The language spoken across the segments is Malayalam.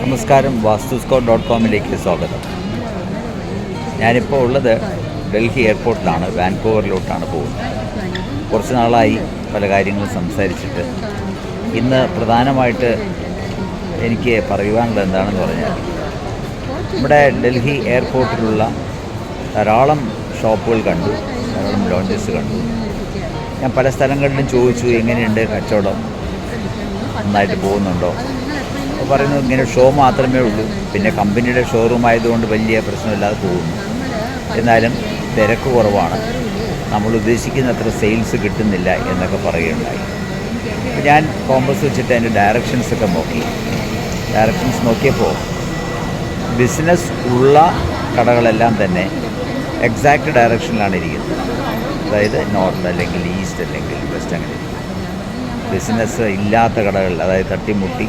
നമസ്കാരം, വാസ്തുസ്കോട്ട്.com സ്വാഗതം. ഞാനിപ്പോൾ ഉള്ളത് ഡൽഹി എയർപോർട്ടിലാണ്. വാൻകൂവറിലോട്ടാണ് പോകുന്നത്. കുറച്ച് നാളായി പല കാര്യങ്ങളും സംസാരിച്ചിട്ട്. ഇന്ന് പ്രധാനമായിട്ട് എനിക്ക് പറയുവാനുള്ളത് എന്താണെന്ന് പറഞ്ഞാൽ, നമ്മുടെ ഡൽഹി എയർപോർട്ടിലുള്ള ധാരാളം ഷോപ്പുകൾ കണ്ടു, ധാരാളം ലോഞ്ചസ് കണ്ടു. ഞാൻ പല സ്ഥലങ്ങളിലും ചോദിച്ചു, എങ്ങനെയുണ്ട് കച്ചവടം, നന്നായിട്ട് പോകുന്നുണ്ടോ? അപ്പോൾ പറയുന്നത് ഇങ്ങനെ ഷോ മാത്രമേ ഉള്ളൂ, പിന്നെ കമ്പനിയുടെ ഷോറൂം ആയതുകൊണ്ട് വലിയ പ്രശ്നമില്ലാതെ പോകുന്നു, എന്നാലും തിരക്ക് കുറവാണ്, നമ്മൾ ഉദ്ദേശിക്കുന്ന അത്ര സെയിൽസ് കിട്ടുന്നില്ല എന്നൊക്കെ പറയുകയുണ്ടായി. അപ്പോൾ ഞാൻ കോമ്പസ് വെച്ചിട്ട് അതിൻ്റെ ഡയറക്ഷൻസൊക്കെ നോക്കിയപ്പോൾ ബിസിനസ് ഉള്ള കടകളെല്ലാം തന്നെ എക്സാക്റ്റ് ഡയറക്ഷനിലാണ് ഇരിക്കുന്നത്. അതായത് നോർത്ത് അല്ലെങ്കിൽ ഈസ്റ്റ് അല്ലെങ്കിൽ വെസ്റ്റ്, അങ്ങനെ ബിസിനസ് ഇല്ലാത്ത കടകൾ, അതായത് തട്ടിമുട്ടി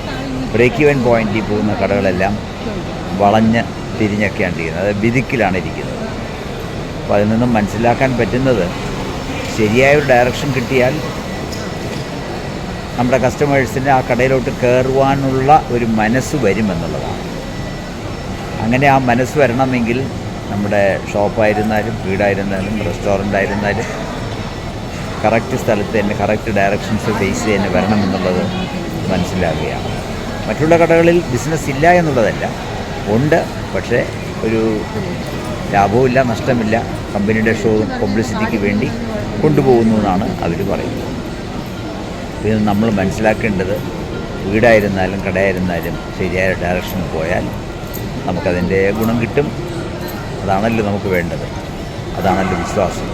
ബ്രേക്ക് ഈവൻ പോയിന്റിൽ പോകുന്ന കടകളെല്ലാം വളഞ്ഞ് തിരിഞ്ഞൊക്കെയാണ് ഇരിക്കുന്നത്, അതായത് വിധിക്കിലാണ് ഇരിക്കുന്നത്. അപ്പോൾ അതിൽ നിന്നും മനസ്സിലാക്കാൻ പറ്റുന്നത്, ശരിയായൊരു ഡയറക്ഷൻ കിട്ടിയാൽ നമ്മുടെ കസ്റ്റമേഴ്സിന് ആ കടയിലോട്ട് കയറുവാനുള്ള ഒരു മനസ്സ് വരുമെന്നുള്ളതാണ്. അങ്ങനെ ആ മനസ്സ് വരണമെങ്കിൽ നമ്മുടെ ഷോപ്പായിരുന്നാലും വീടായിരുന്നാലും റെസ്റ്റോറൻ്റ് ആയിരുന്നാലും കറക്റ്റ് സ്ഥലത്ത് തന്നെ കറക്റ്റ് ഡയറക്ഷൻസ് ഫേസ് തന്നെ വരണമെന്നുള്ളത് മനസ്സിലാക്കുകയാണ്. മറ്റുള്ള കടകളിൽ ബിസിനസ് ഇല്ല എന്നുള്ളതല്ല, ഉണ്ട്, പക്ഷേ ഒരു ലാഭവുമില്ല, നഷ്ടമില്ല, കമ്പനിയുടെ ഷോറും പബ്ലിസിറ്റിക്ക് വേണ്ടി കൊണ്ടുപോകുന്നു എന്നാണ് അവർ പറയുന്നത്. ഇത് നമ്മൾ മനസ്സിലാക്കേണ്ടത്, വീടായിരുന്നാലും കടയായിരുന്നാലും ശരിയായ ഡയറക്ഷനിൽ പോയാൽ നമുക്കതിൻ്റെ ഗുണം കിട്ടും. അതാണല്ലോ നമുക്ക് വേണ്ടത്, അതാണല്ലോ വിശ്വാസം.